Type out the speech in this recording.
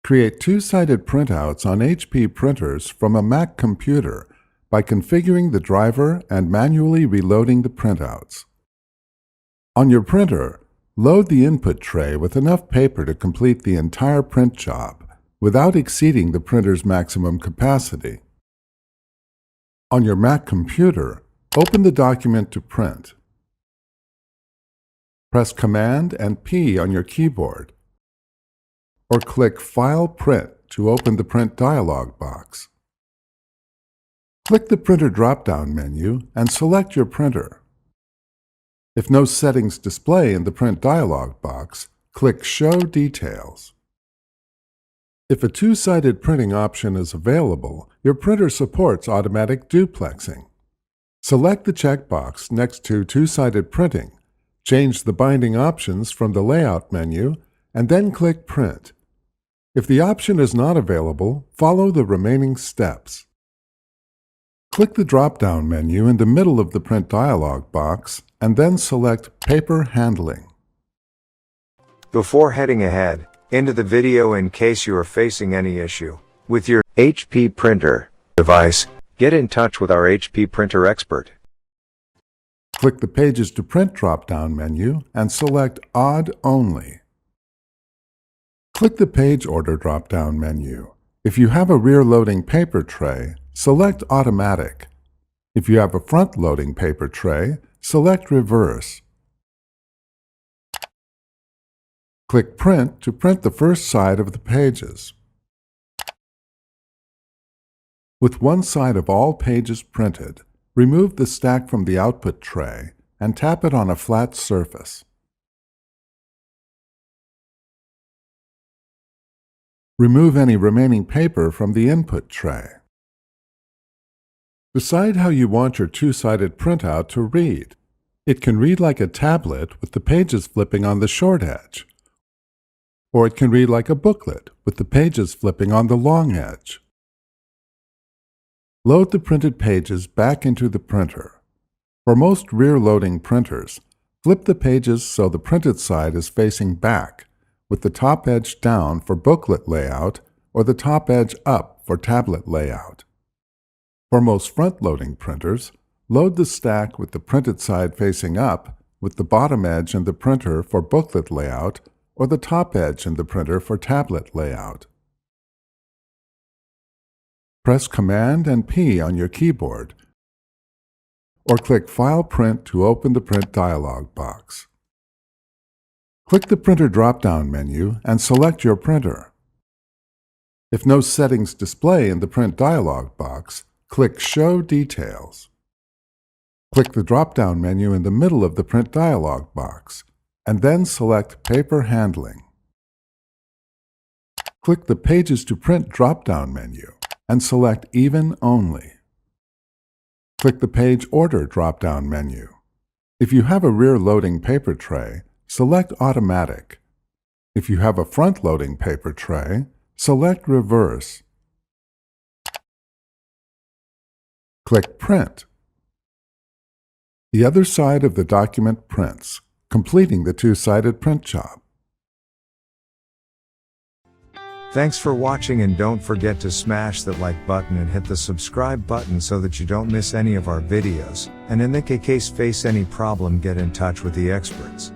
Create two-sided printouts on HP printers from a Mac computer by configuring the driver and manually reloading the printouts. On your printer, load the input tray with enough paper to complete the entire print job without exceeding the printer's maximum capacity. On your Mac computer, open the document to print. Press Command and P on your keyboard, or click File Print to open the Print dialog box. Click the Printer drop-down menu and select your printer. If no settings display in the Print dialog box, click Show Details. If a two-sided printing option is available, your printer supports automatic duplexing. Select the checkbox next to Two-sided Printing, change the binding options from the Layout menu, and then click Print. If the option is not available, follow the remaining steps. Click the drop-down menu in the middle of the Print dialog box and then select Paper Handling. Before heading ahead into the video, in case you are facing any issue with your HP printer device, get in touch with our HP printer expert. Click the Pages to Print drop-down menu and select Odd Only. Click the Page Order drop-down menu. If you have a rear-loading paper tray, select Automatic. If you have a front-loading paper tray, select Reverse. Click Print to print the first side of the pages. With one side of all pages printed, remove the stack from the output tray and tap it on a flat surface. Remove any remaining paper from the input tray. Decide how you want your two-sided printout to read. It can read like a tablet with the pages flipping on the short edge, or it can read like a booklet with the pages flipping on the long edge. Load the printed pages back into the printer. For most rear-loading printers, flip the pages so the printed side is facing back, with the top edge down for booklet layout or the top edge up for tablet layout. For most front-loading printers, load the stack with the printed side facing up, with the bottom edge in the printer for booklet layout or the top edge in the printer for tablet layout. Press Command and P on your keyboard, or click File Print to open the Print dialog box. Click the Printer drop-down menu and select your printer. If no settings display in the Print dialog box, click Show Details. Click the drop-down menu in the middle of the Print dialog box, and then select Paper Handling. Click the Pages to Print drop-down menu and select Even Only. Click the Page Order drop-down menu. If you have a rear-loading paper tray, select Automatic. If you have a front-loading paper tray, select Reverse. Click Print. The other side of the document prints, completing the two-sided print job. Thanks for watching, and don't forget to smash that like button and hit the subscribe button so that you don't miss any of our videos, and in the case face any problem, get in touch with the experts.